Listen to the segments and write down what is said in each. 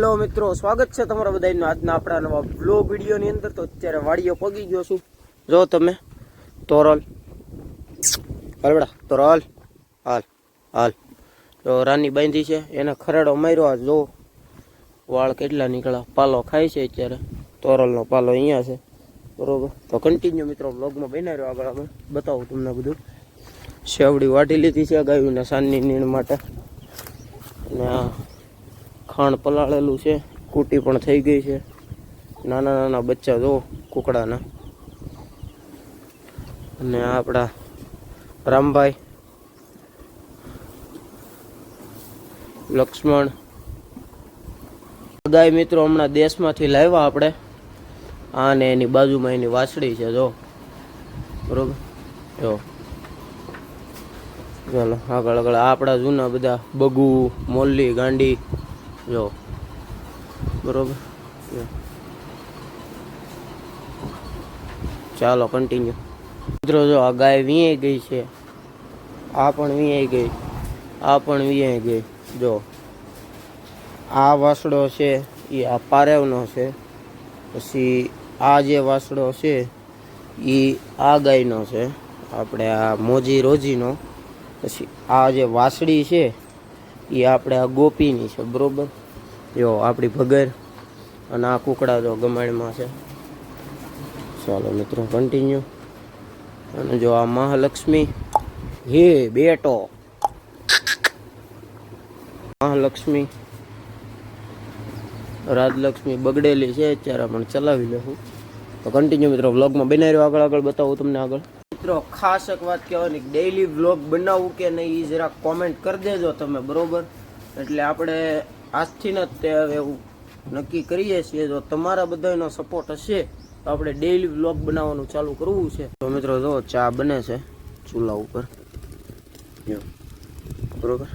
Hello મિત્રો, સ્વાગત છે તમારા બધાનું આજના આપણા નવા બ્લોગ વિડીયોની અંદર। તો અત્યારે વાડીઓ પગી ગયો છું। જો તમે તોરલ હાલ બેટા, તોરલ હાલ હાલ। જો રાની બાંધી છે, એને ખરેડો માર્યો। આ જો વાળ કેટલા નીકળ્યા, પાલો ખાય છે અત્યારે। તોરલનો પાલો અહીંયા છે, બરોબર। તો કન્ટિન્યુ મિત્રો બ્લોગમાં બન્યા રહ્યો, આગળ આગળ બતાવું તમને બધું। શેવડી વાટી લીધી છે ગાયોને સાંજની નીણ માટે, અને આ ખાણ પલાળેલું છે, કૂટી પણ થઈ ગઈ છે। નાના નાના બચ્ચા જો કુકડાના। અને આપણા રામભાઈ, લક્ષ્મણ ગાય મિત્રો હમણાં દેશમાંથી લાવ્યા આપણે। આને એની બાજુમાં એની વાછડી છે, જો બરોબર। જો ચાલો આગળ આગળ આપણા જૂના બધા બગુ, મોલ્લી, ગાંડી, જો બરોબર। ચાલો કન્ટિન્યુ મિત્રો। જો આ ગાય વીંયાઈ ગઈ છે, આ પણ વીંયાઈ ગઈ, આ પણ વીંયાઈ ગઈ। જો આ વાસડો છે એ આ પારેવનો છે, પછી આ જે વાસડો છે એ આ ગાયનો છે, આપણે આ મોજી રોજીનો। પછી આ જે વાસળી છે એ આપણે આ ગોપીની છે, બરોબર। જો આપણી ભગર, અને આ કુકડા જો ગમાણમાં છે। ચાલો મિત્રો કન્ટિન્યુ। અને જો આ મહાલક્ષ્મી, હે બેટો મહાલક્ષ્મી, રાજલક્ષ્મી બગડેલી છે અત્યારે, પણ ચલાવી લેવું। તો કન્ટિન્યુ મિત્રો વ્લોગમાં બની રહ્યો, આગળ આગળ બતાવું તમને આગળ। મિત્રો ખાસ એક વાત કહેવાની, ડેઈલી વ્લોગ બનાવવું કે નહીં એ જરા કોમેન્ટ કરી દેજો તમે, બરોબર। એટલે આપણે આજથી જ તે હવે એવું નક્કી કરીએ છીએ। જો તમારા બધાનો સપોર્ટ હશે તો આપણે ડેઈલી વ્લોગ બનાવવાનું ચાલુ કરવું છે। તો મિત્રો જો ચા બને છે ચૂલા ઉપર, જો બરોબર।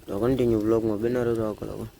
તો કન્ટિન્યુ વ્લોગમાં બના રહેજો આગળ આગળ।